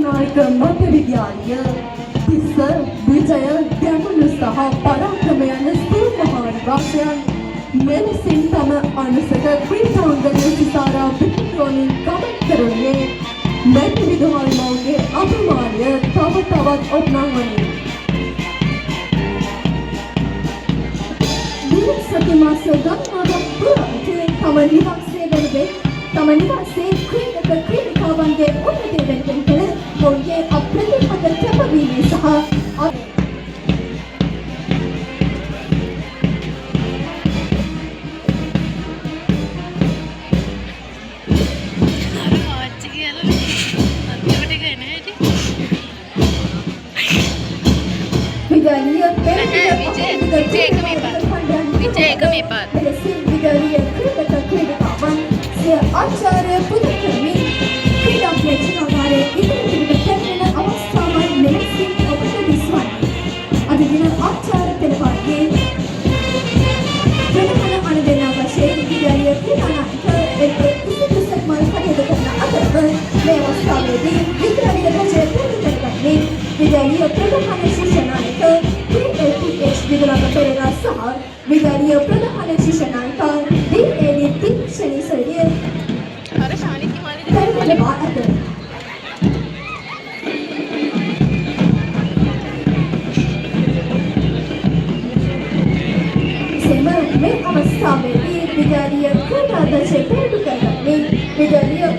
රාජනායක මධ්‍ය විද්‍යාලය තිස්ස විජය ගැමුණු සහ පරාක්‍රම යන සූමහා නිවාසයන් මෙලෙසින් තම අනුසක ක්‍රීඩාංගණය සිසාරා පිටුවලින් ගමන් කරුණේ මැති විදුහල් මවගේ අභිමානය තව තවත් ඔප්නවන්නේ. සති මාස ගණනාවක් පුරාවටේ තම නිවාසයේ වෙනුවෙන් තම නිවාසයේ ක්‍රීඩක ක්‍රීඩිකාවන්ගේ උන්නතිය වෙනුවෙන් කළ ඔවුන්ගේ අප්‍රතිහත කැපවීම සහ ආචාර්ය පුදුකමි ක්‍රීඩා ප්‍රේක්ෂකාගාරයේ ඉදිරියට පැමිණෙන අවස්ථාවන් මෙලෙසින් ඔබට දිස්වන්නේ. අද දින ආචාර්ය පෙළපාතේ ප්‍රධාන අනුදැන වශයෙන් විද්‍යාලීය ක්‍රීඩා නාට්‍ය ඉතිරිසක් මල් කටයුතු කරන අතර මේ අවස්ථාවේදී විද්‍යාලීය රජය ප්‍රතිපත්තියේ විද්‍යාලීය ප්‍රධාන ශිෂ්‍ය නායක PATH විදුලක පෙරේරා සහ විද්‍යාලීය ප්‍රධාන ශිෂ්‍ය නායක DAD තික්ෂණී සරිය මේ අවස්ථාවේදී විද්‍යාලීය ක්‍රීඩා දශය පෙරටු කරගන්නේ විද්‍යාලීය